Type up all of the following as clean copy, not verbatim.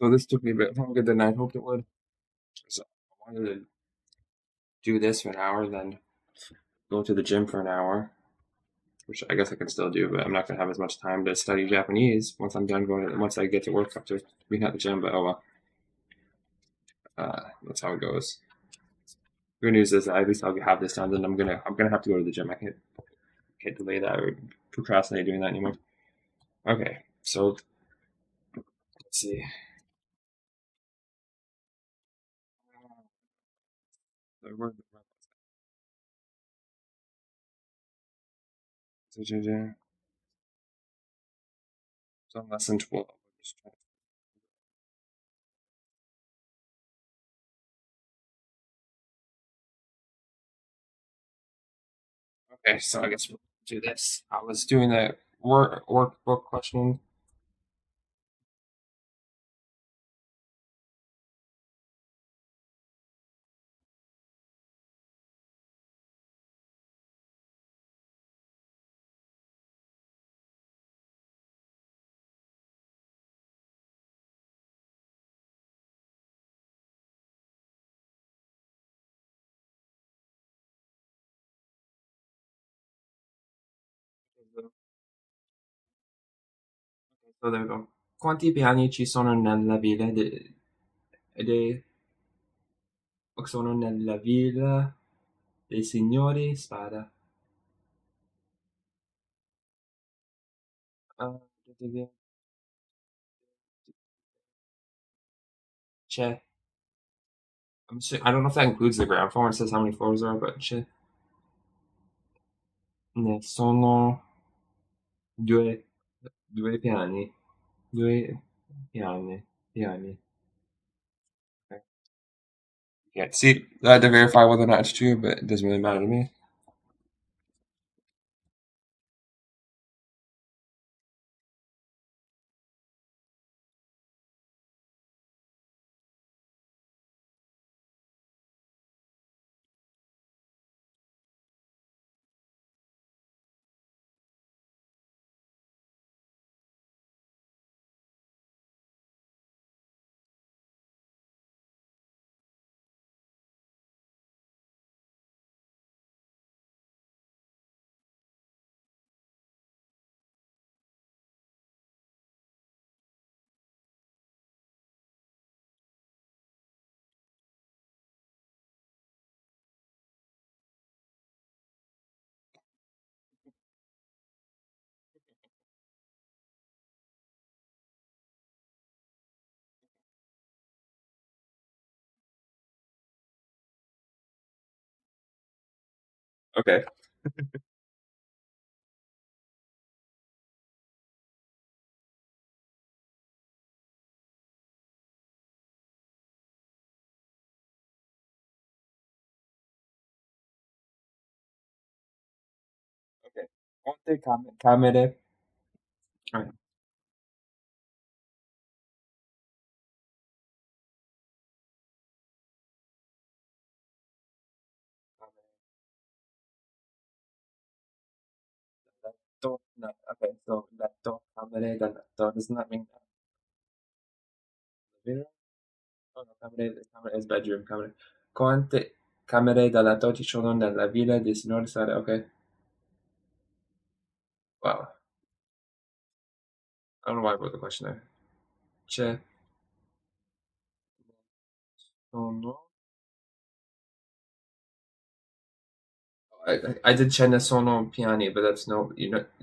So this took me a bit longer than I hoped it would. So I wanted to do this for an hour, then go to the gym for an hour, which I guess I can still do, but I'm not gonna have as much time to study Japanese once I'm done going. Once I get to work after being at the gym. But oh well, that's how it goes. Good news is that at least I'll have this done. Then I'm gonna have to go to the gym. I can't delay that or procrastinate doing that anymore. Okay, so let's see. So where so lesson 12. Okay, so I guess we'll do this. I was doing the workbook question. So there we go. Quanti piani ci sono nella villa sono nella villa dei signori Spada? Uh, c'è. I don't know if that includes the ground floor and says how many floors there are, but ne sono due, due piani. Due piani. Piani. Okay. Yeah, see, I had to verify whether or not it's true, but it doesn't really matter to me. Okay. Okay. Quante camere? Alright. Letto, no, okay, so letto, camere da letto. Doesn't that mean living room? Oh no, camere is bedroom, camere. Quante camere da letto ci sono nella villa di signor Sara? Okay. Wow. I don't know why I wrote the question there. Ce sono. I did ce ne sono piani, but that's no,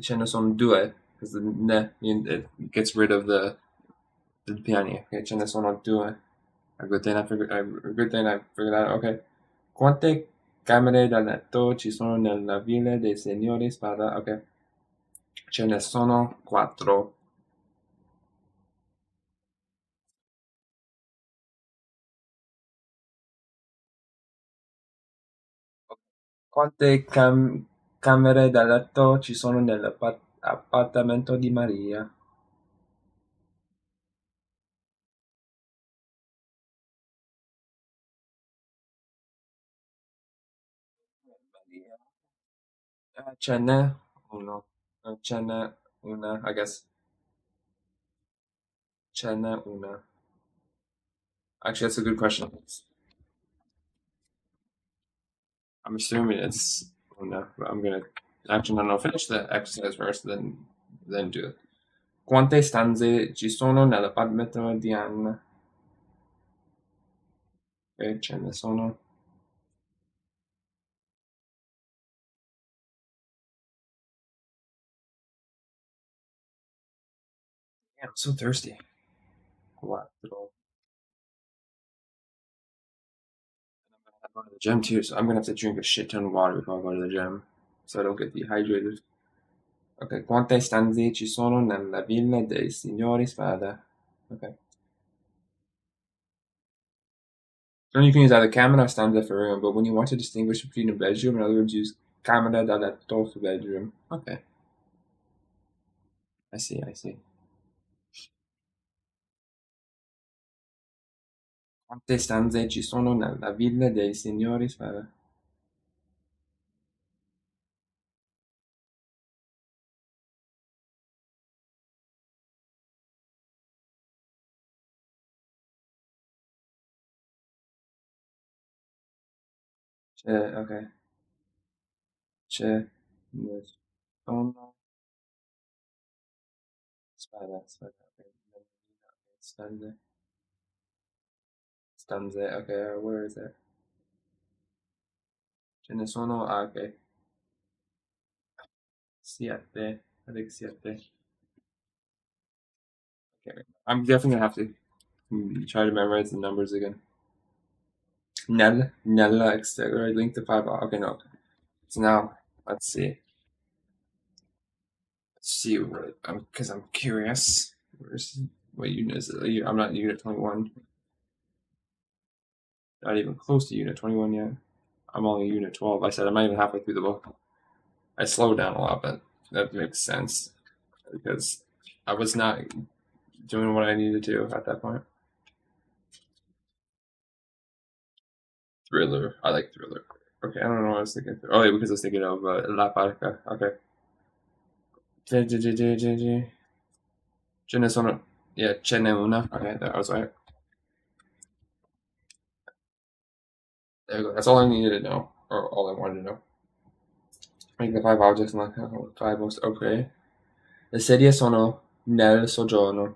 ce ne sono due, because the ne, it gets rid of the piani. Okay, ce ne sono due. A good thing I figured that out. Okay. Quante camere da letto ci sono nella villa dei signori Spada? Ok, ce ne sono quattro. Quante camere da letto ci sono nell'appartamento di Maria? Maria. Ce n'è uno. Ce n'è una, I guess. Ce n'è una. Actually, that's a good question. I'm assuming it's. Oh no, but I'm gonna. Actually, no, no. Finish the exercise first, then do it. Quante stanze ci sono nella Padmetro di Anna? Ce ne sono. Yeah, I'm so thirsty. Quattro. I'm going to the gym too, so I'm gonna have to drink a shit ton of water before I go to the gym, so I don't get dehydrated. Okay, quante stanze ci sono nella villa dei signori Spada? Okay. So you can use either camera or stanza for room, but when you want to distinguish between a bedroom, in other words, use camera da letto for bedroom. Okay, I see, I see. Quante stanze ci sono nella villa dei signori Spada? Okay. Ce ne sono Spada, okay. Stanze, stanze, okay, where is it? Ce ne sono, okay. Siete, I think siete. Okay, I'm definitely gonna have to try to memorize the numbers again. Nella, etc. Link to five. Okay, no. So now, let's see. Let's see what, because I'm curious. What unit is it? I'm not unit 21. Not even close to unit 21 yet. I'm only unit 12. I said I'm not even halfway through the book. I slowed down a lot, but that makes sense because I was not doing what I needed to at that point. Thriller. I like thriller. Okay, I don't know what I was thinking. Oh, yeah, because I was thinking of La Parca. Okay. Ce ne sono. Yeah, ce n'è una. Okay, I was right. There you go. That's all I needed to know, or all I wanted to know. Make the five objects and like five most. Okay. Le sedie sono nel soggiorno.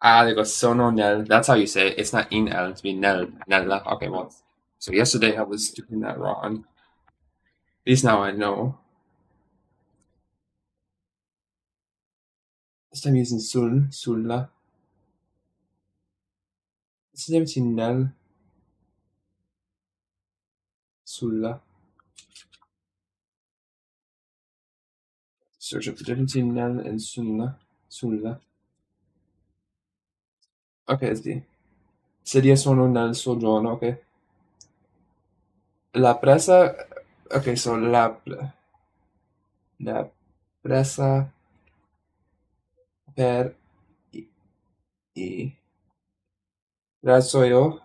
Ah, there you go. Sono nel. That's how you say it. It's not in el. It's be nel. Nella. Okay, well. So yesterday I was doing that wrong. At least now I know. This time using sul, sulla. This time using nel, sulla. Search up the difference between nel and sulla. Sulla. Okay, let's see. Sedie sono nel soggiorno. Okay. La presa. Okay, so la presa per i rasoio.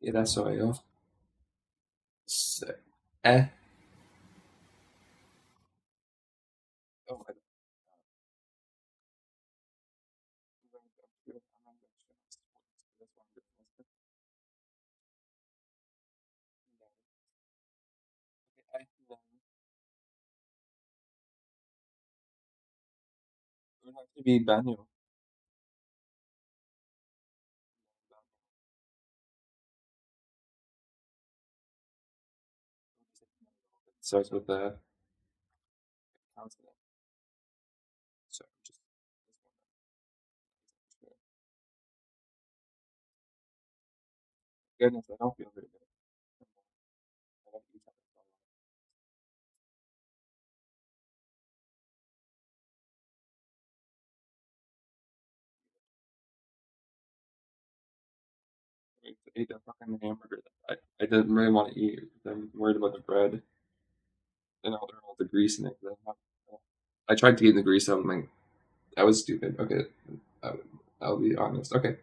Il rasoio. Eh. Oh my god. It would have to be Banyo. Starts with the consonant. So just goodness, I don't feel very good. I don't eat that much. I ate that fucking hamburger that I didn't really want to eat because I'm worried about the bread and all the grease in it. I tried to eat the grease out. Like, I was stupid. Okay, I, I'll be honest. Okay,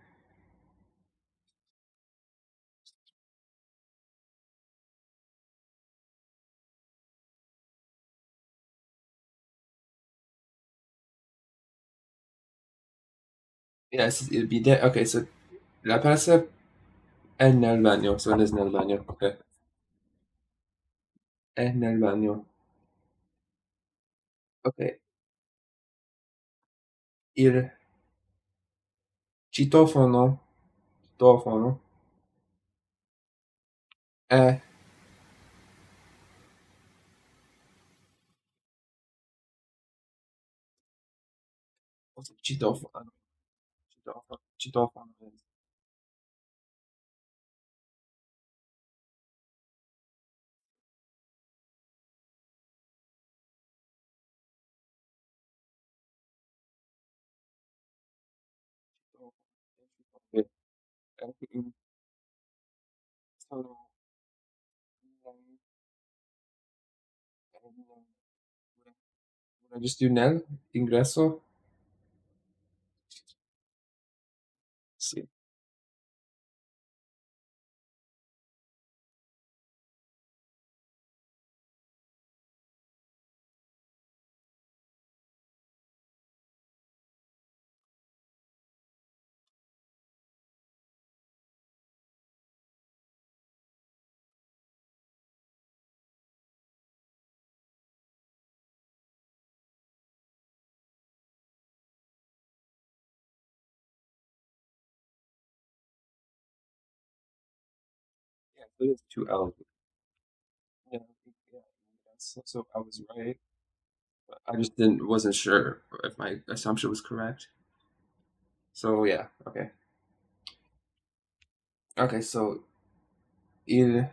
Yes, it'd be there. Okay, so la casa en el baño. So it is en el baño. Okay. En el baño. Okay. Il citofono. Citofono. È cos'è citofono? Citofono. Citofono. Citofono. Sono would I just do nel? Ingresso? Sì. Yeah, so it is two L's. Yeah, yeah, so I was right. But I just didn't wasn't sure if my assumption was correct. So yeah, okay. Okay, so il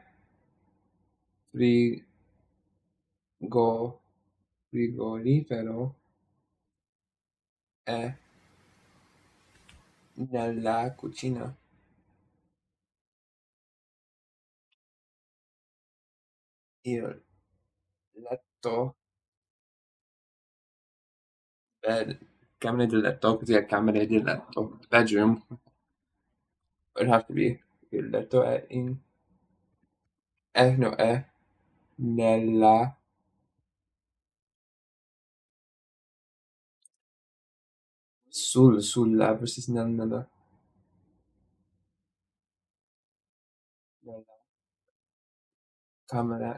frigo frigorifero è nella cucina. Il letto bed camera del letto, così è camera del letto. Bedroom would have to be il letto è in no è nella sulla versus nella camera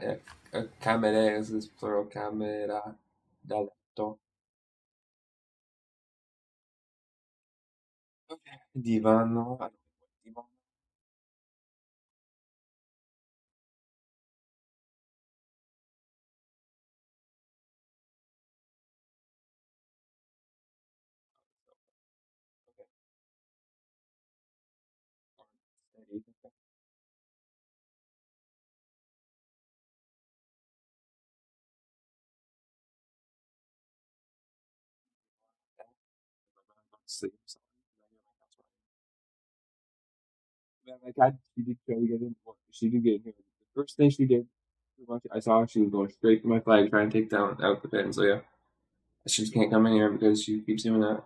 camere is plural camera da letto. Okay. Divano, I don't know what divano. Okay. Or steady. Okay. Sleep. Sorry. Yeah, my cat, she did try to get in. Well, she did get in here. The first thing she did, I saw she was going straight for my flag, trying to take down out the pin. So yeah, she just can't come in here because she keeps doing that.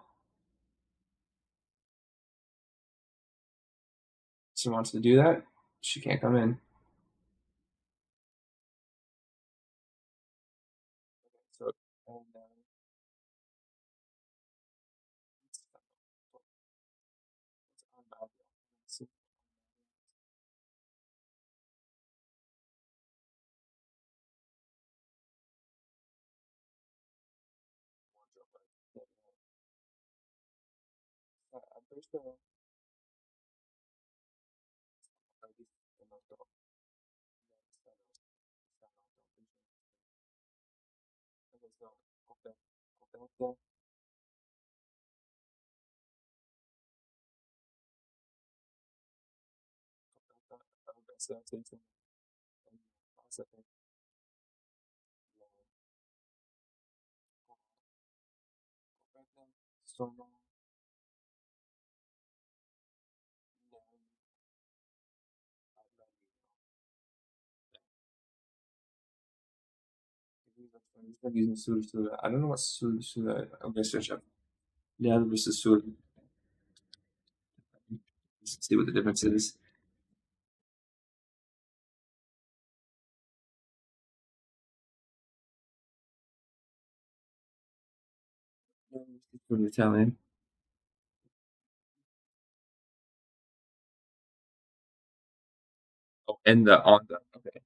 She wants to do that. She can't come in. So and what's on that? So, wardrobe, right? Yeah, yeah. There's the ladies in the door. Okay, so open, open, so taking and processing sono I'm using sul. I don't know what sul. I'm gonna search up. Yeah, versus sul. Let's see what the difference is. Yeah, from Italian. Oh, and the on the okay.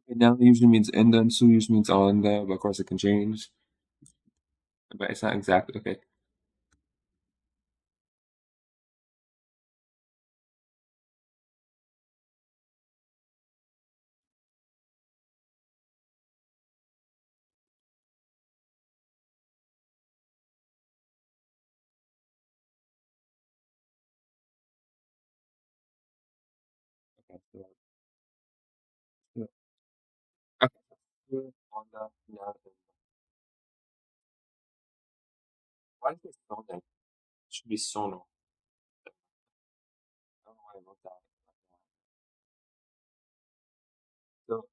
Okay, now usually means and then su usually means on the, but of course it can change. But it's not exactly okay. Okay, so, okay. So, on the now why is it sono? It should be sono. I don't know why I wrote that. So,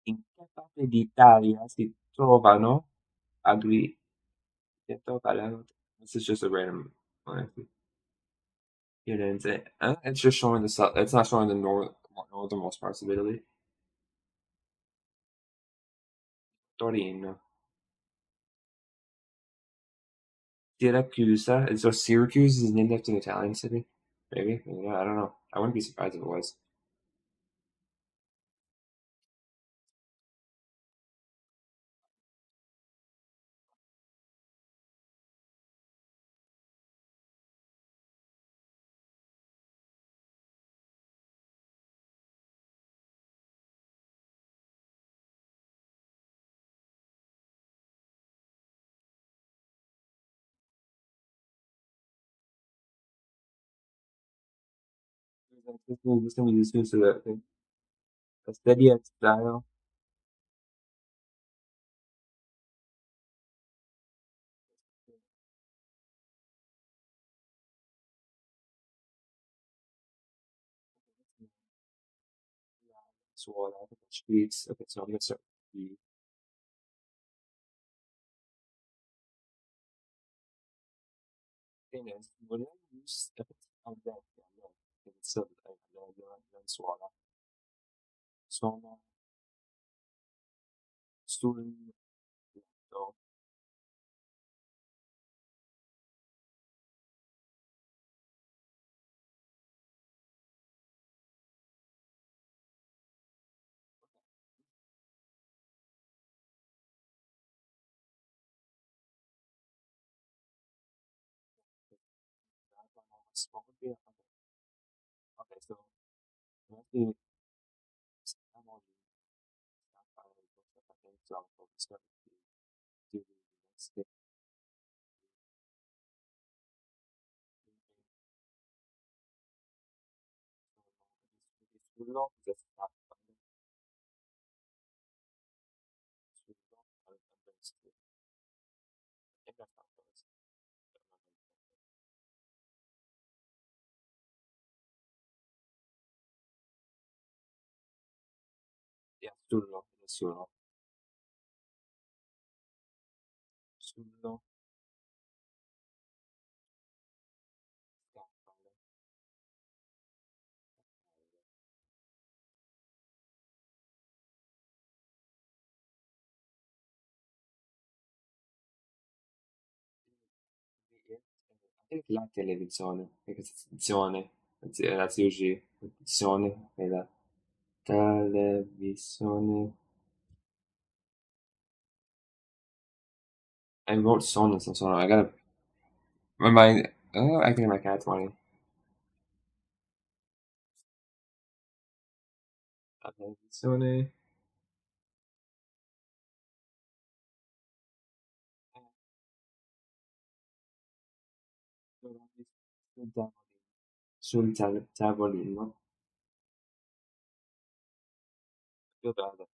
in che parte d'Italia si trovano this is just a random one. It's just showing the south. It's not showing the northernmost parts of Italy. Torino, Syracuse. So Syracuse is named after an Italian city. Maybe. Yeah, I don't know. I wouldn't be surprised if it was. This thing we used to so that thing. A steady style. Suola, streets. Okay, so I'm gonna start with the thing is when I use if it's on that, yeah, no, if it's still non suola. Sono sul letto. Okay, okay, so mostly I'm on the so I'll start to do the next thing. Sullo, just not sullo, and that's not first. Yeah, sullo, sullo, scappale. I think la televisione, because it's zione. That's usually zione, like that. Televisione. I wrote son and some sort of. I gotta. My mind. I think my cat's wanting. Televisione. Tavolino. Feel bad that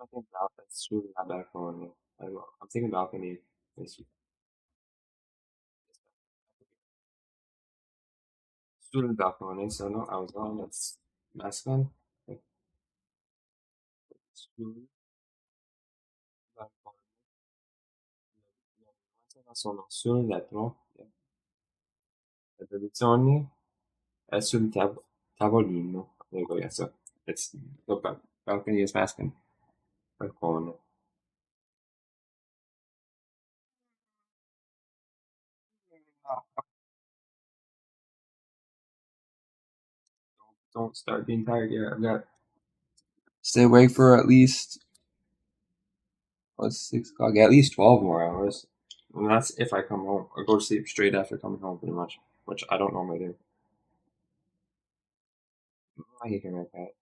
I think sulla balcone. I'm thinking balcony. It's sul balcone, so no, I was wrong. That's masculine. Like, sul balcone. Sono sul letto. Le posizioni è sul tavolino. There you go, yeah, so it's the balcony is masculine. Balcone. Don't start being tired yet. I've got stay awake for at least what's 6 o'clock? Yeah, at least 12 more hours. And that's if I come home or go to sleep straight after coming home, pretty much. Which I don't normally do. I hate hearing like that.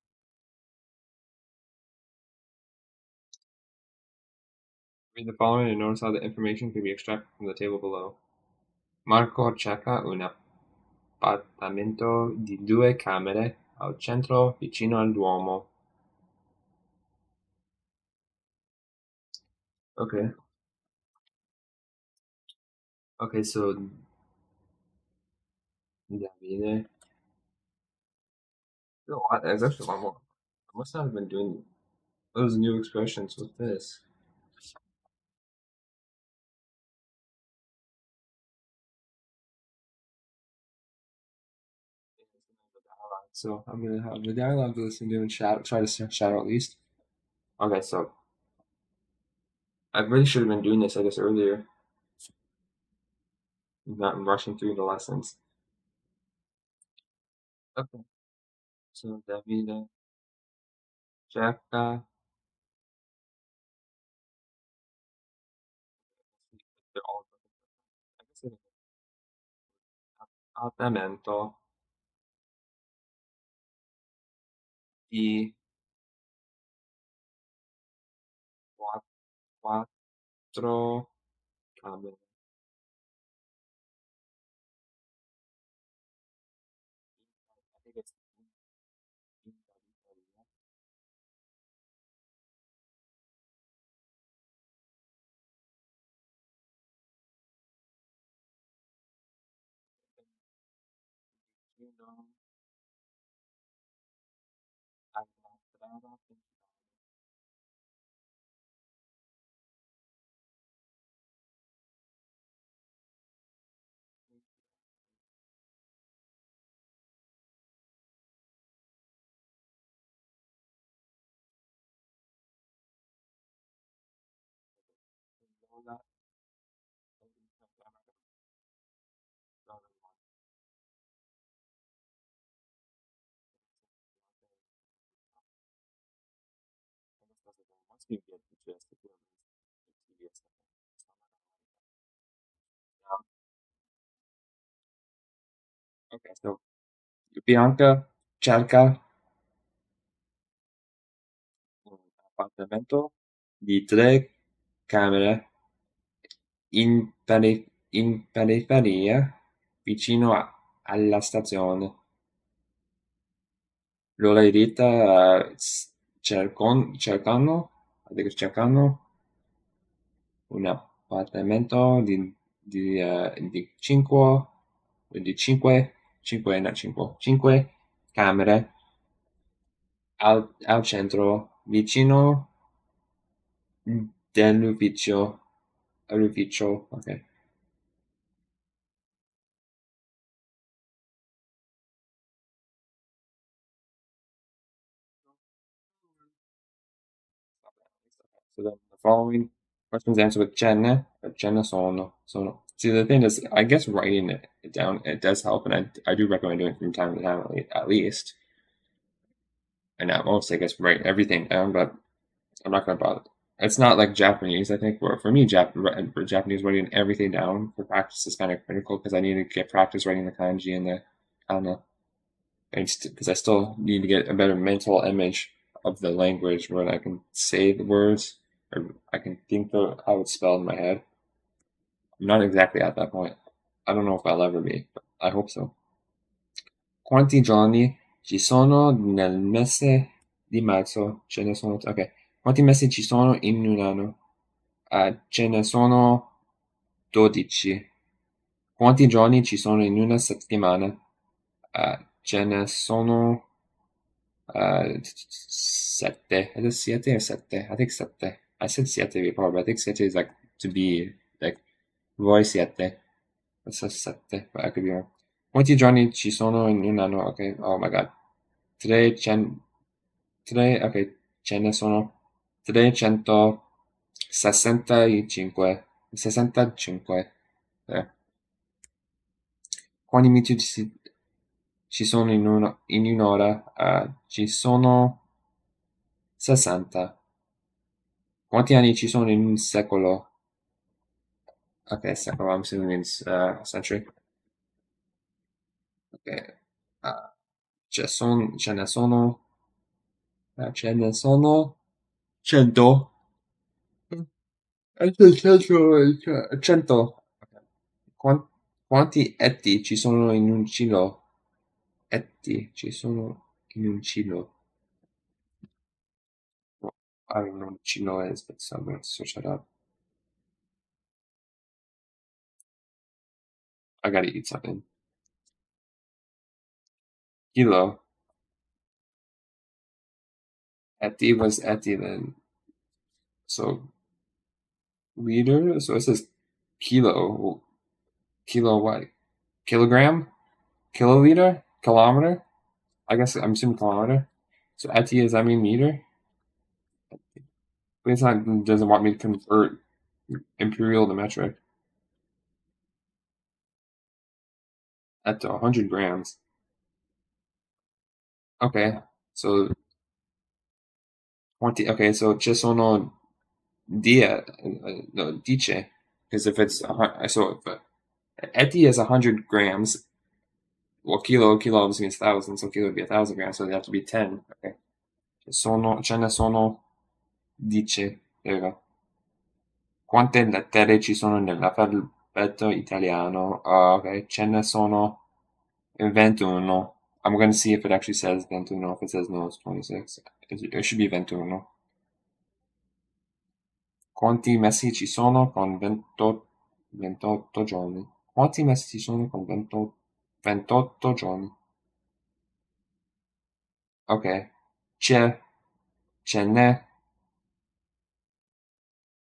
Read the following and notice how the information can be extracted from the table below. Marco cerca un appartamento di 2 camere al centro vicino al Duomo. Okay. Okay, so Davide. No, there's actually a lot more. I must not have been doing those new expressions with this. So I'm gonna have the dialogue to listen to and try to shadow at least. Okay, so I really should have been doing this, I guess, earlier, not rushing through the lessons. Okay, so Davide cerca, they're all, I guess, appartamento di quattro camere. I think it's in Italia. Vicino alla strada principale. Lola, once you get the gist, if you're tedious, okay, so Bianca cerca un appartamento di 3 camere in periferia vicino alla stazione. Lola e Rita cercano, I think it's cercano un appartamento di 5 camere al centro, vicino all'ufficio, ok. So then the following questions answered with cenne or cenne sono. See, the thing is, I guess writing it down, it does help, and I do recommend doing it from time to time at least. And at most, I guess, write everything down, but I'm not going to bother. It's not like Japanese, I think, where for me, for Japanese, writing everything down for practice is kind of critical because I need to get practice writing the kanji and the kana. Because I still need to get a better mental image of the language when I can say the words or I can think of how it's spelled in my head. I'm not exactly at that point. I don't know if I'll ever be, but I hope so. Quanti giorni ci sono nel mese di marzo? Ce ne sono, ok. Quanti mesi ci sono in un anno? Ce ne sono 12. Quanti giorni ci sono in una settimana? Ce ne sono 7. Is it siete or sette? I think sette. I said siete before, but I think siete is like to be like voi siete. It says sette, but I could be wrong. Quanti giorni ci sono in un anno? Okay. Oh my god. Today, today, okay, ce ne sono 365. 65. Eh. Quanti minuti ci sono in un'ora? Ci sono 60. Quanti anni ci sono in un secolo? Okay, secolo, I'm assuming means century. Okay. Uh, ce ne sono 100. Cento. 100. Quanti etti ci sono in un chilo? Etti ci sono in un chilo. Well, I don't know what chilo is, but so I'm going to search that up. I gotta eat something. Kilo. Etti was etti then. So liter. So it says kilo. Kilo what? Kilogram? Kiloliter? Kilometer? I guess I'm assuming kilometer. So etti is I mean meter. But it's not doesn't want me to convert imperial to metric. At 100 grams. Okay, so 20. Okay, so ci sono no, dice. Because if it's so if etti is 100 grams, well, kilo obviously means thousand, so kilo would be 1,000 grams, so they have to be 10. Okay, ce ne sono dice. There you go. Quante lettere ci sono nell'alfabeto italiano? Okay, ce ne sono 21. I'm going to see if it actually says 21. If it says no, it's 26. It should be 21. Quanti mesi ci sono con 28 giorni? Quanti mesi ci sono con 28 giorni? Ok. C'è, ce n'è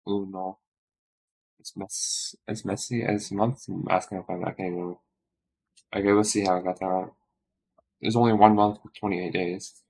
uno. It's messy as months. I'm asking if I'm not getting it. Okay, let's see how I got that right. There's only 1 month with 28 days.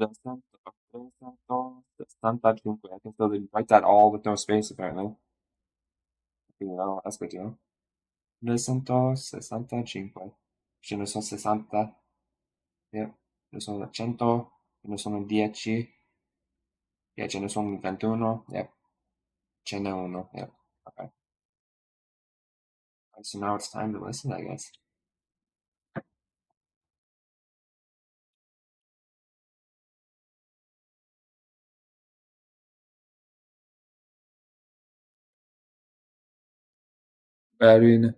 Sono 12, 365. I can still write that all with no space apparently. You know, that's good to know. 365. Ce ne sono 60. Yeah. Ce ne sono 100. Ce ne sono 10. Yeah, ce ne sono 21. Yep. Ce n'è uno. Yep. Okay. Alright, so now it's time to listen, I guess. Bene.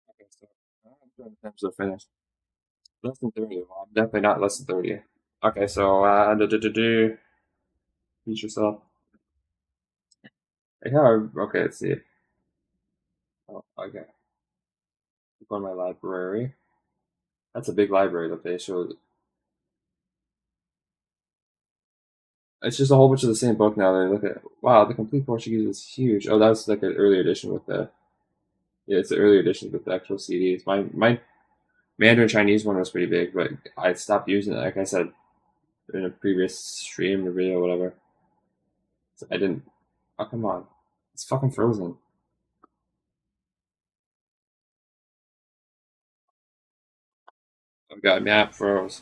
Okay, so I'm doing attempts to finish. Less than 30. Well, I'm definitely not less than 30. Okay, so teach yourself. Like how? Okay, let's see. Oh, okay. Go to my library. That's a big library that they showed. It's just a whole bunch of the same book now. They look at wow, the complete Portuguese is huge. Oh, that was like an early edition with the yeah, it's the early edition with the actual CDs. My Mandarin Chinese one was pretty big, but I stopped using it. Like I said in a previous stream or video, or whatever. So I didn't. Oh come on, it's fucking frozen. Oh god, map froze.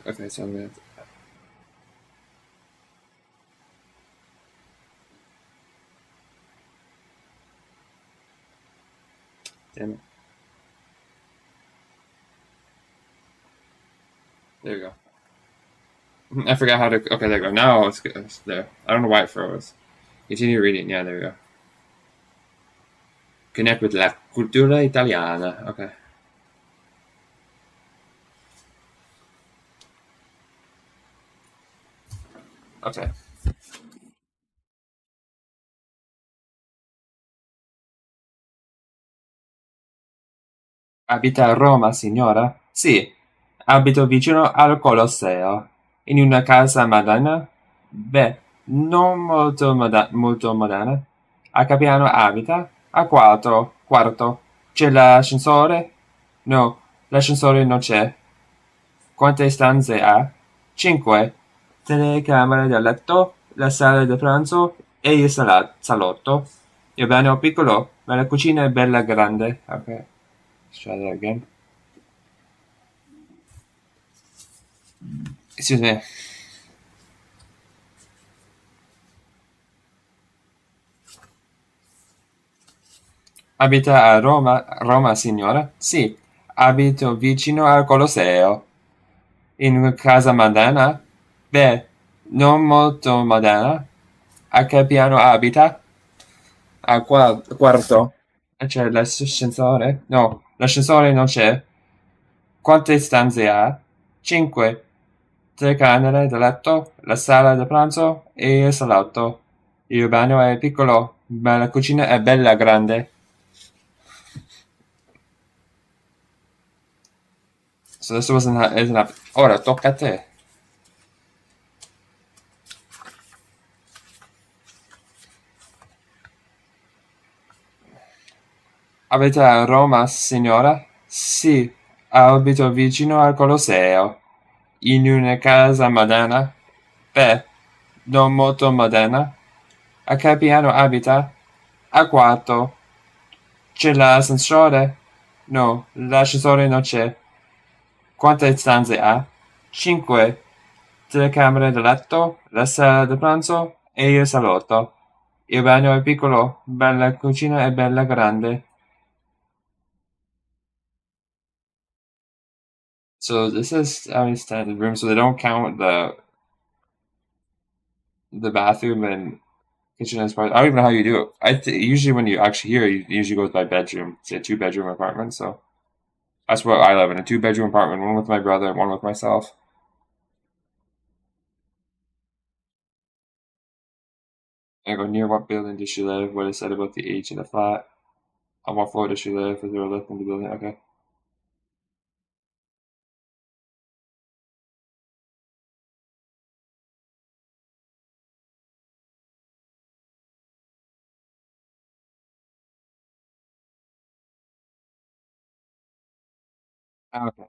Okay, so I'm gonna. Damn it. There you go. I forgot how to. Okay, there you go. Now it's good. It's there. I don't know why it froze. Continue reading. Yeah, there you go. Connect with la cultura italiana. Okay. Okay. Abita a Roma, signora? Sì, abito vicino al Colosseo. In una casa moderna? Beh, non molto, molto moderna. A che piano abita? A quattro, quarto. C'è l'ascensore? No, l'ascensore non c'è. Quante stanze ha? Cinque. Telecamere da letto, la sala da pranzo e il salotto. Il bagno piccolo, ma la cucina è bella grande. Ok, let's try that again. Excuse me. Abita a Roma, Roma, signora? Sì, abito vicino al Colosseo. In una casa moderna? Beh, non molto moderna. A che piano abita? A quarto. C'è l'ascensore? No, l'ascensore non c'è. Quante stanze ha? Cinque. Tre camere da letto, la sala da pranzo e il salotto. Il bagno è piccolo, ma la cucina è bella grande. So this isn't ora tocca a te. Abita a Roma, signora? Sì, abito vicino al Colosseo. In una casa moderna? Beh, non molto moderna. A che piano abita? A quarto. C'è l'ascensore? No, l'ascensore non c'è. Quante stanze ha? Cinque. Tre camere da letto, la sala da pranzo e il salotto. Il bagno è piccolo, ma la cucina è bella grande. So this is how many standard rooms. So they don't count the bathroom and kitchen as part. I don't even know how you do it. Usually when you actually hear, it usually goes by bedroom. It's a two-bedroom apartment, so that's what I live in, a two-bedroom apartment, one with my brother and one with myself. I go near what building does she live? What is said about the age of the flat? On what floor does she live? Is there a lift in the building? Okay. Okay.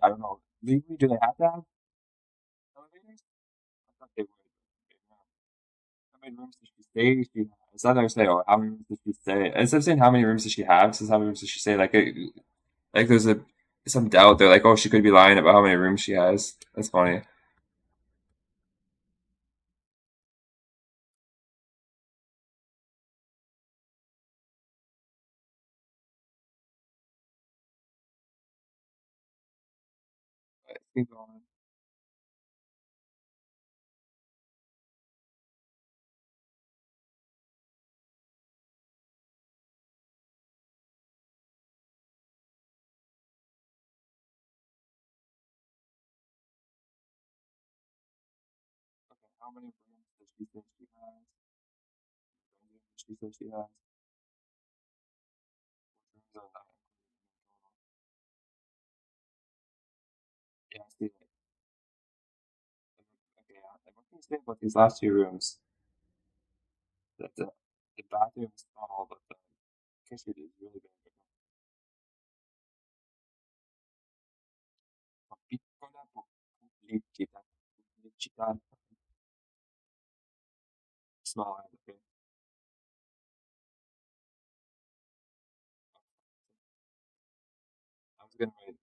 I don't know. Legally, do they have to have elevators? I thought they would. How many rooms does she say she has? It's not say, oh, how many rooms does she say? Instead of saying how many rooms does she have, it says how many rooms does she say? Like there's some doubt there. Like, oh, she could be lying about how many rooms she has. That's funny. Keep going. How many rooms does she think she has? She says she has. Which rooms are not included in the total? Yeah, I see that. Okay, yeah. What can you say about these last two rooms? That the bathroom is small, but the kitchen is really big. Piccola pubblicità. Pubblicità. Small, okay. I was gonna write,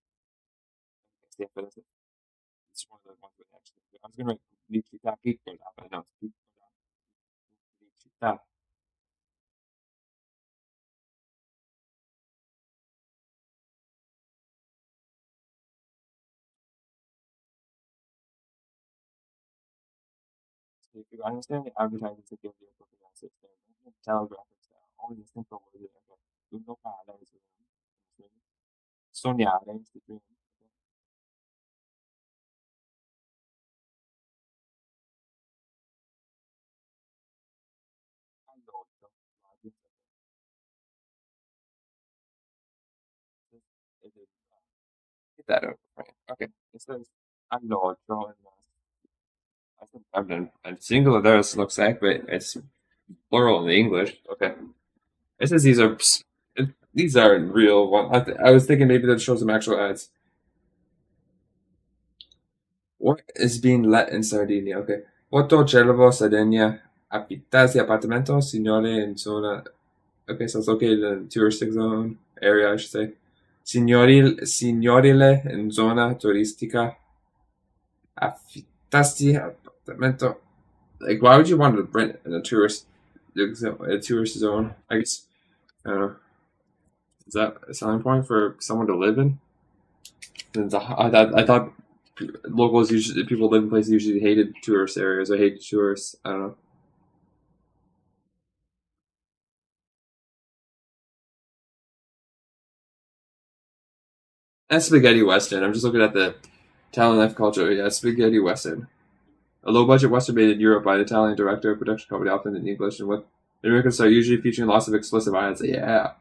yeah, but it's one of the ones with actually. I was gonna write pubblicità piccola, but no, it's piccola pubblicità. So if you understand the advertising to give you a cooking assist there, telegraphic style, only the simple word there. Okay. Un locale is a room. Sognare is the dream. Okay. Alloggio, lodging, okay. Get that over, right? Okay. It says alloggio, and I think I've been singular there. It looks like, but it's plural in the English. Okay. It says these aren't real. One. I was thinking maybe that shows some actual ads. What is being let in Sardinia? Okay. Otto Cervo, Sardinia. Affittasi appartamento, signore in zona. Okay, so it's located in the touristic zone area, I should say. Signorile in zona turistica. Affittasi appartamento. Like, why would you want to rent in a tourist zone? I guess. I don't know. Is that a selling point for someone to live in? I thought locals usually people live in places usually hated tourist areas or hated tourists. I don't know. And spaghetti western. I'm just looking at the Italian life culture. Yeah, spaghetti western. A low budget western made in Europe by an Italian director of production company, often in English, and with the American star usually featuring lots of explicit violence. Yeah.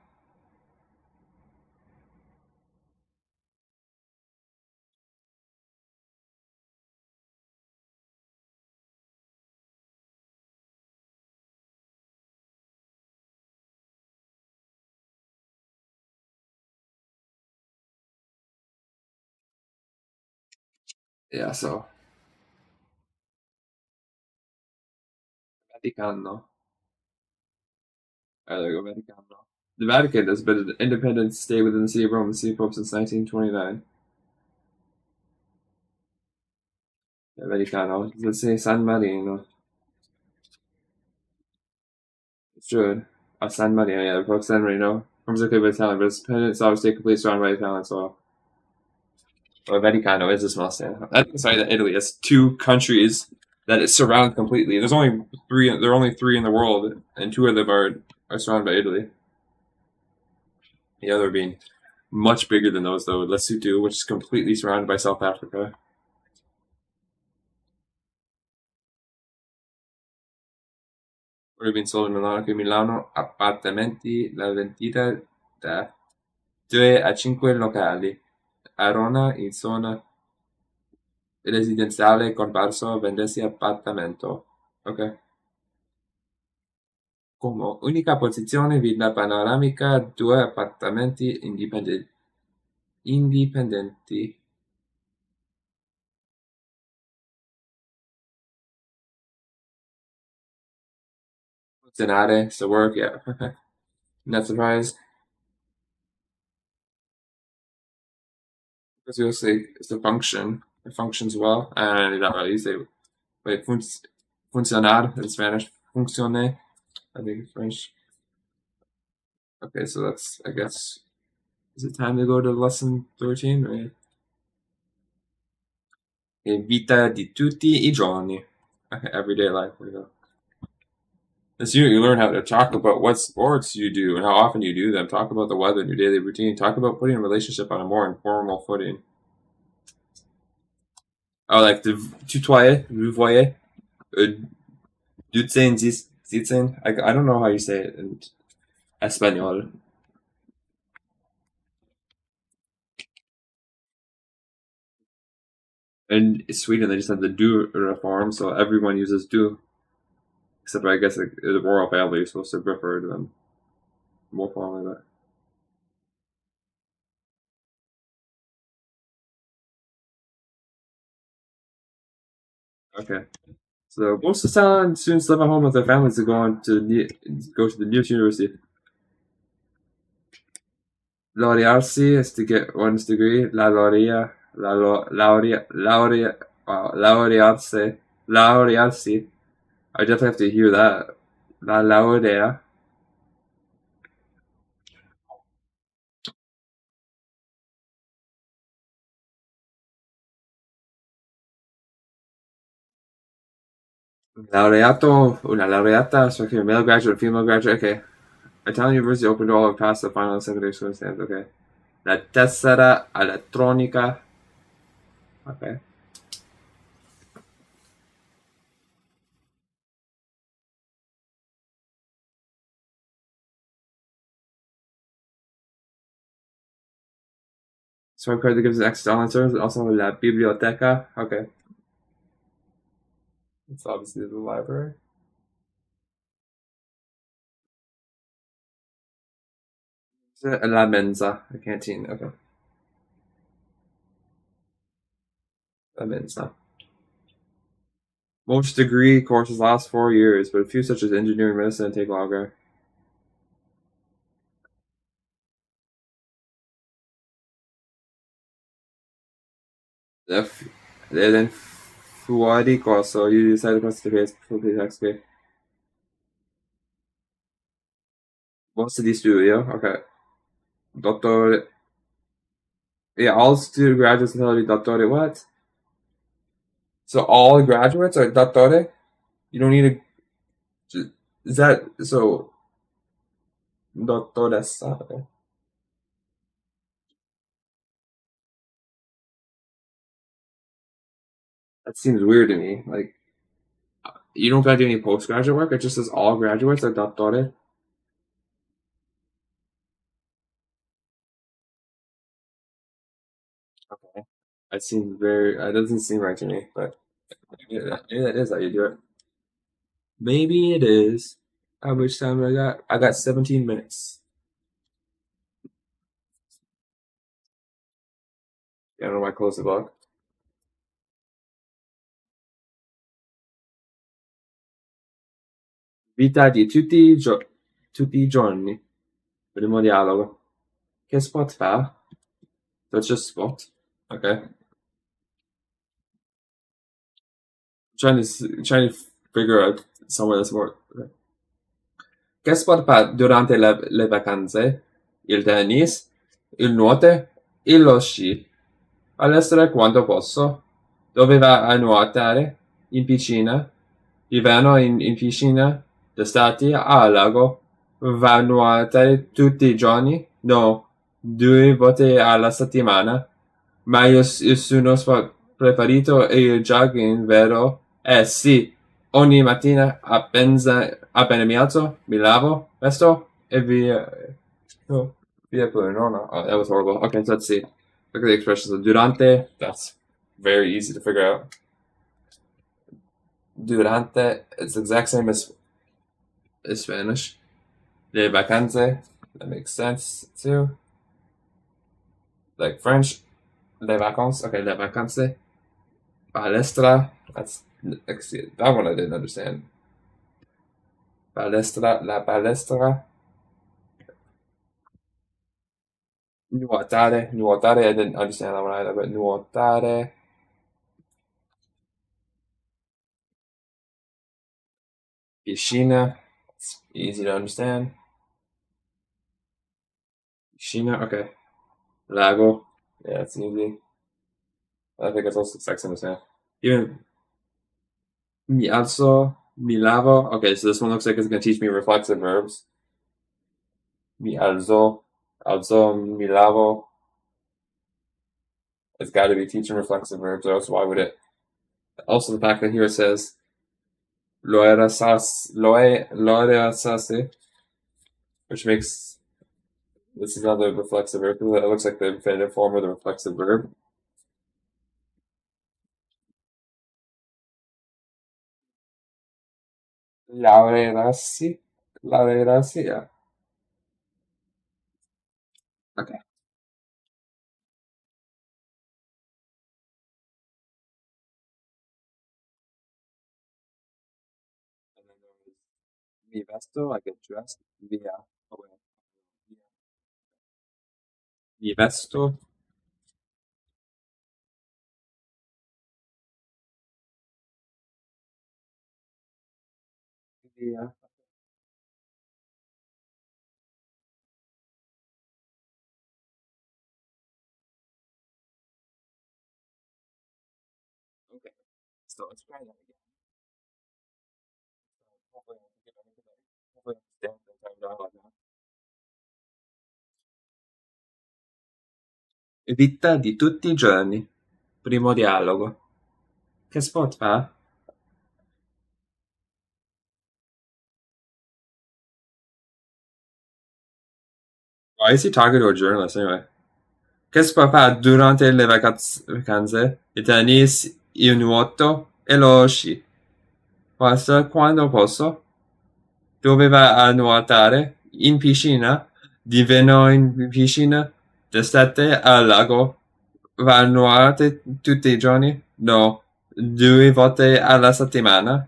Yeah, so Vaticano. There you go, Vaticano. The Vatican has been an independent state within the city of Rome, the city of Pope since 1929. Vaticano. Let's say San Marino. It's true. San Marino, yeah, Pope San Marino. Forms are by Italian, but its independent sovereign state completely surrounded by Italian soil. Well, Vaticano is a small state. Sorry, that Italy has two countries that it surrounds completely. There's only three. There are only three in the world, and two of them are surrounded by Italy. The other being much bigger than those, though. Lesotho, which is completely surrounded by South Africa. Would have been sold in Milano. Okay, Milano appartamenti, la vendita da 2 a 5 locali. Arona in zona residenziale comparso vendesi appartamento. Ok. Come unica posizione villa panoramica, due appartamenti indipendenti. Funzionare, so work, yeah. Not surprised. Because you'll say it's a function. It functions well. And you say, wait, funcionar in Spanish. Funcione, I think in French. Okay, so that's, I guess, is it time to go to lesson 13? Right? Okay, vita di tutti I giorni. Okay, everyday life. Here we go. This unit, you learn how to talk about what sports you do and how often you do them. Talk about the weather and your daily routine. Talk about putting a relationship on a more informal footing. Oh, like the tutoyer, vous voyez, Uh, Dutzen, Zitzen. I don't know how you say it in Espanol. In Sweden, they just have the do reform, so everyone uses do. Except I guess the royal family is supposed to refer to them more formally. But okay. So most of the time, students live at home with their families to go to the nearest university. Laurearsi is to get one's degree. Laurearsi. I definitely have to hear that. La laurea. Laureato, una laureata, so okay, male graduate, female graduate, okay. Italian University open to all have passed the final secondary school exams, okay. La tessera elettronica, okay. Sword card that gives access to online services, also la biblioteca, okay. It's obviously the library. La mensa, a canteen, okay. La mensa. Most degree courses last 4 years, but a few such as engineering medicine take longer. If then fuori corso, you decide the cost to pay full pay tax pay. Most of these studio, okay. Doctor, yeah, all student graduates until the doctorate. What? So all graduates are doctorate? You don't need a. Is that so? Doctoressa. Okay. That seems weird to me. Like you don't gotta do any postgraduate work. It just says all graduates are doctorate. Okay. That seems very. That doesn't seem right to me. But maybe that is how you do it. Maybe it is. How much time I got? I got 17 minutes. I don't know why I closed the book. Vita di tutti i giorni. Primo dialogo. Che sport fa? That's just sport. Okay. Trying to figure out somewhere that's more. Okay. Che sport fa durante le vacanze? Il tennis, il nuoto e lo sci. All'estero quando posso. Dove va a nuotare? In piscina. Inverno in piscina. D'estate al lago. Va a nuotare tutti i giorni? No, 2 volte alla settimana. Ma il suo sport preferito è il jogging, vero? Sì. Ogni mattina appena mi alzo, mi lavo, vesto e via. No, via pure. No, no. Oh, that was horrible. Okay, so let's see. Look at the expressions. Durante, that's very easy to figure out. Durante, it's the exact same as Spanish. Le vacanze, that makes sense too. Like French, les vacances. Okay, les vacances. Palestra, that one I didn't understand. Palestra, la palestra. Nuotare, I didn't understand that one either, but nuotare. Piscina, it's easy to understand. Piscina, okay. Lago, yeah, it's easy. I think it's also sex to understand. Even mi alzo, mi lavo. Okay, so this one looks like it's going to teach me reflexive verbs. Mi alzo, mi lavo. It's got to be teaching reflexive verbs, or else why would it? Also, the fact that here it says lo era sasi, which makes this is another reflexive verb. It looks like the infinitive form of the reflexive verb. Laurerassi, laurerassi, yeah. Okay. And then there was mi vesto, I get dressed via. Oh, wait. Mi vesto via. Okay. So let's try that again. Hopefully I can get anything like hopefully I understand the entire dialogue now. Vita di tutti i giorni. Primo dialogo. Che sport fa? Why is he talking to a journalist anyway? Che sport fa durante le vacanze? Il tennis, il nuoto e lo sci. Basta quando posso. Dove va a nuotare? In piscina? D'inverno in piscina? D'estate al lago? Va a nuotare tutti i giorni? No, 2 volte alla settimana.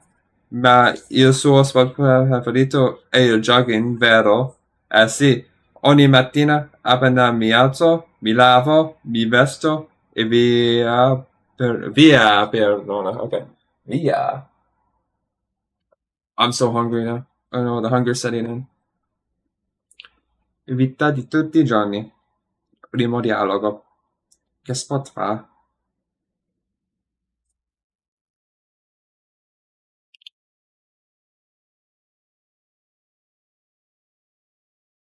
Ma il suo sport preferito è il jogging, vero? Eh sì, ogni mattina appena mi alzo, mi lavo, mi vesto e via, perdona, ok. Via. I'm so hungry now. I know the hunger setting in. Vita di tutti i giorni. Primo dialogo. Che sport fa?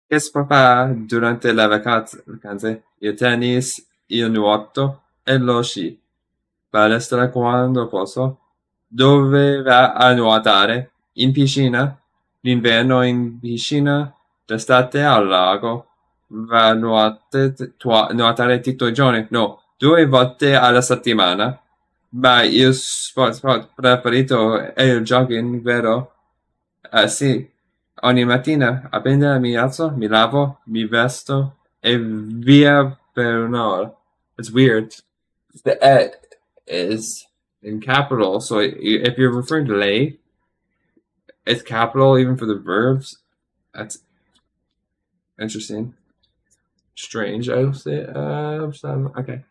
Che sport fa durante le vacanze? Il tennis, il nuoto e lo sci. Palestra quando posso. Dove va a nuotare? In piscina? L'inverno in piscina? D'estate al lago? Va a nuotare tutti i giorni? No, 2 volte alla settimana. Ma il sport preferito è il jogging, vero? Sì, ogni mattina appena mi alzo, mi lavo, mi vesto e via per un'ora. It's weird. The is in capital, so if you're referring to lei, it's capital even for the verbs. That's interesting. Strange, I would say. Okay.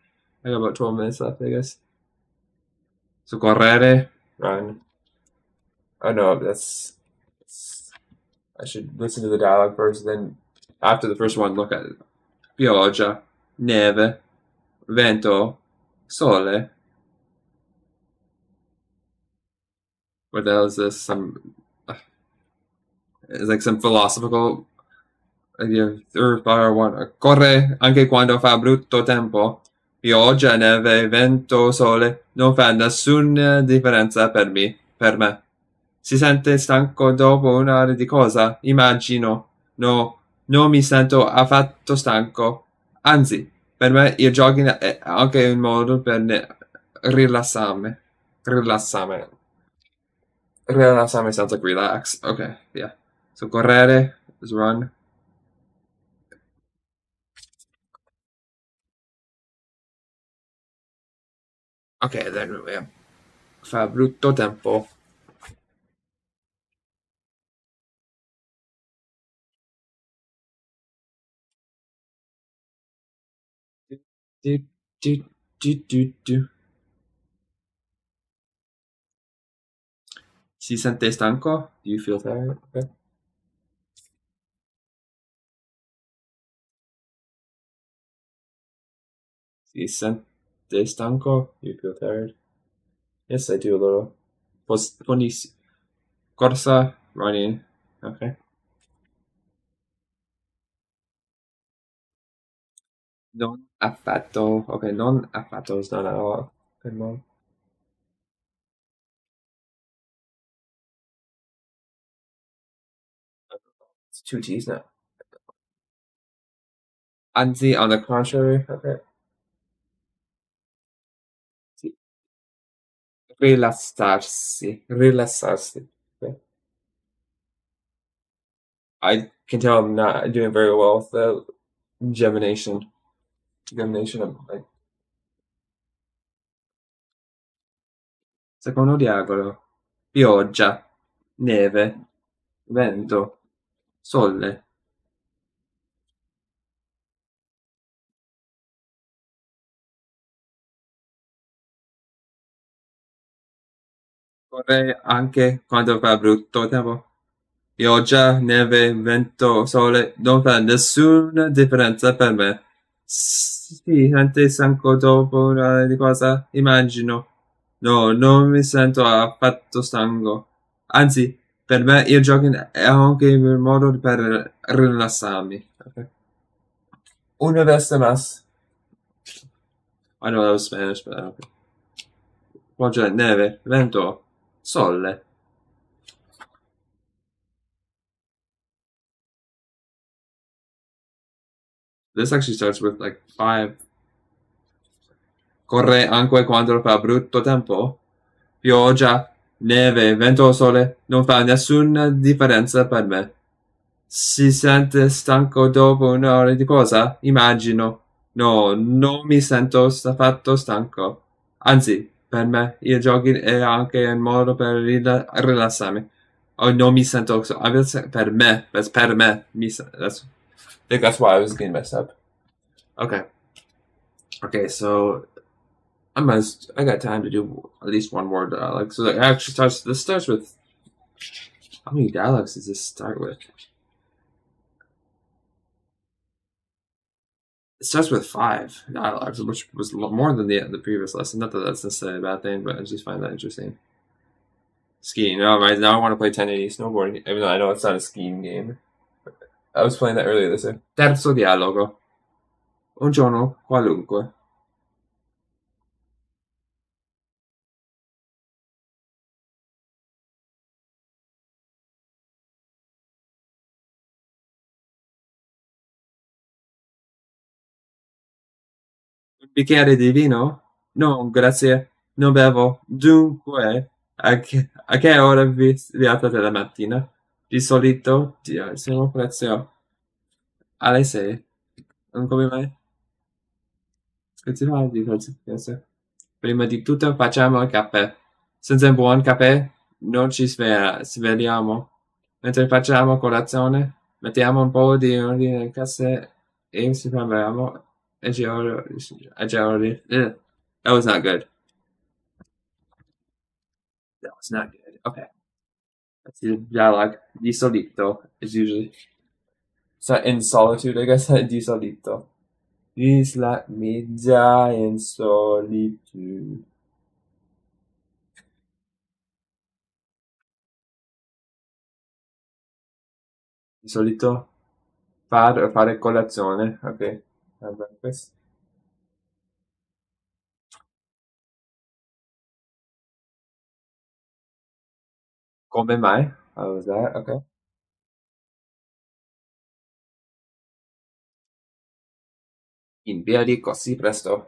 I got about 12 minutes left, I guess. So correre, run. Oh no, I should listen to the dialogue first, then after the first one, look at it. Pioggia, neve, vento, sole. What the hell is this? It's like some philosophical idea. Third fire one. Corre anche quando fa brutto tempo. Pioggia, neve, vento, sole. Non fa nessuna differenza per me. Si sente stanco dopo un'ora di cosa? Immagino. No, non mi sento affatto stanco. Anzi, per me il jogging è anche un modo per rilassarmi. Rilassarmi. Rilassarmi sounds like relax. Okay, yeah. So correre is run. Okay, then yeah. Fa brutto tempo. Do, do, do. Si sente stanco? Do you feel tired? Okay. Si sente stanco? Do you feel tired? Yes, I do a little. Ponis corsa, running. Okay. Non affatto. Okay, non affatto is not at all. Good mom. It's two T's now. Anzi, on the contrary, okay. Sì. Rilassarsi, rilassarsi. Okay. I can tell I'm not doing very well with the gemination. Gemination of like secondo diavolo. Pioggia, neve, vento, sole. Vorrei anche quando fa brutto tempo. Pioggia, neve, vento, sole, non fa nessuna differenza per me. Si sente stanco dopo una di cosa? Immagino. No, non mi sento affatto stanco. Anzi, per me il jogging è anche il modo per rilassarmi. Okay. Una vez más. I know that was Spanish, but okay. Pioggia, neve, vento, sole. This actually starts with like five. Corre anche quando fa brutto tempo. Pioggia, neve, vento o sole non fa nessuna differenza per me. Si sente stanco dopo un'ora di cosa? Immagino. No, non mi sento affatto stanco. Anzi, per me il jogging è anche un modo per rilassarmi. Oh, non mi sento per me. That's per me. That's, I think that's why I was getting messed up. Okay. Okay, so I got time to do at least one more dialogue. So it actually starts. This starts with how many dialogues does this start with? It starts with five dialogues, which was more than the previous lesson. Not that that's necessarily a bad thing, but I just find that interesting. Skiing. No, right now I want to play 1080 snowboarding, even though I know it's not a skiing game. I was playing that earlier this year. Terzo dialogo. Un giorno qualunque. Un bicchiere di vino? No, grazie, non bevo. Dunque, a che ora vi alzate la mattina? Di solito, siamo prezzo alle 6. Non come mai? Scusi, di prezzo. Prima di tutto facciamo il caffè. Senza un buon caffè non ci svegliamo. Mentre facciamo colazione, mettiamo un po' di ordine nel caffè e ci fermiamo. E that was not good. That was not good. Okay. That's the dialogue. Di solito is usually. It's not in solitude, I guess. Di solito. Isla media in solitude. Di solito fare colazione. Ok. Vabbè, questo. Come mai? How was that? Okay. In piedi così presto.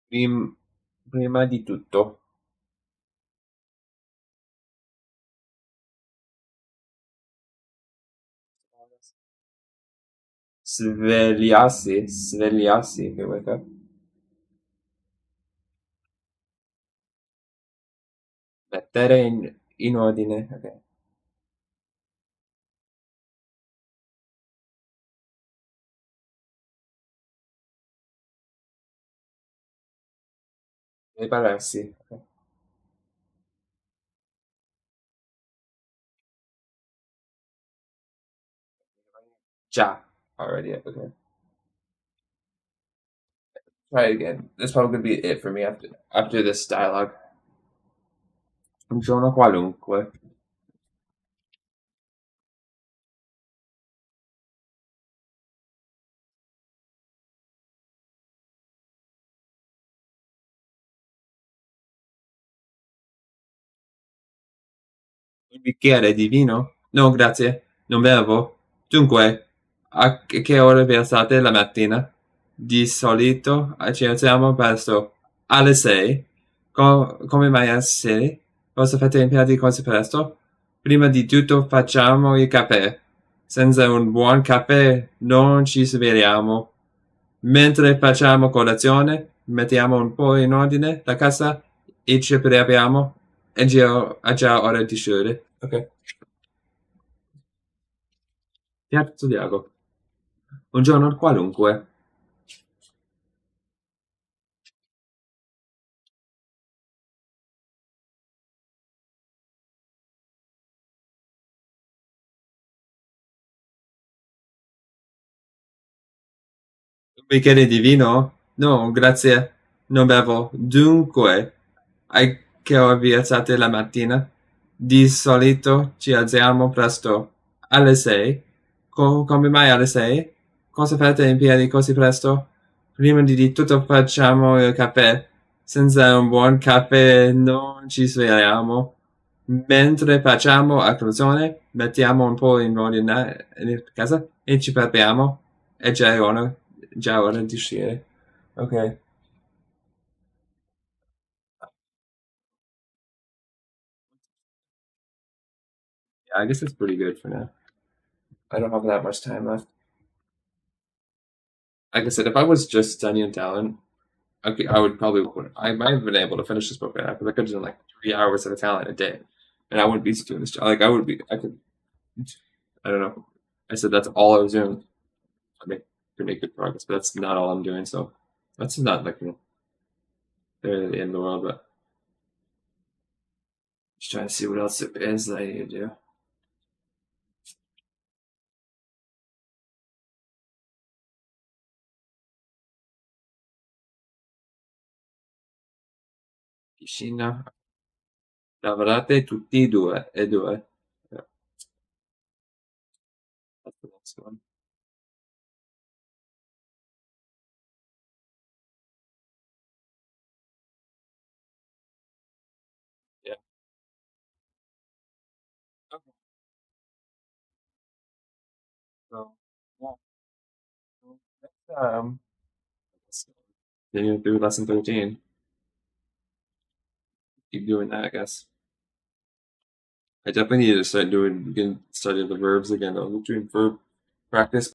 Prim- prima di tutto. Svegliarsi. Svegliarsi. Che vuoi fare? Mettere in ordine. Ok. Prepararsi. Ok. Già. Already. Okay. Try it again. That's probably gonna be it for me after this dialogue. Un giorno qualunque. Un bicchiere di vino? No, grazie, non bevo. Dunque, a che ora vi alzate la mattina? Di solito ci alziamo presto. Alle 6? Come mai alle 6? Cosa fate in piedi così presto? Prima di tutto facciamo il caffè. Senza un buon caffè non ci svegliamo. Mentre facciamo colazione, mettiamo un po' in ordine la casa e ci prepariamo. È già ora di uscire. Ok. Terzo Diago. Un giorno qualunque. Un bicchiere di vino? No, grazie. Non bevo. Dunque, a che ora vi alzate la mattina? Di solito ci alziamo presto. Alle 6? Come mai alle 6? Cosa fate in piedi così presto? Prima di tutto facciamo il caffè. Senza un buon caffè non ci svegliamo. Mentre facciamo a colazione, mettiamo un po' in ordine in casa e ci prepariamo. È già ora di uscire. Ok. Yeah, I guess that's pretty good for now. I don't have that much time left. Like I said, if I was just studying talent, okay, I would probably, I might have been able to finish this book right now because I could have done like 3 hours of talent a day, and I wouldn't be doing this job. Like I would be, I could, I don't know. I said that's all I was doing. I could make good progress, but that's not all I'm doing. So that's not like the end of the world. But just trying to see what else it is that I need to do. Piscina, lavorate tutti e due. Yeah, that's the next one. Yeah. Okay. So yeah. So next let's continue through lesson 13. Keep doing that, I guess. I definitely need to start doing again, study the verbs again. I'm doing verb practice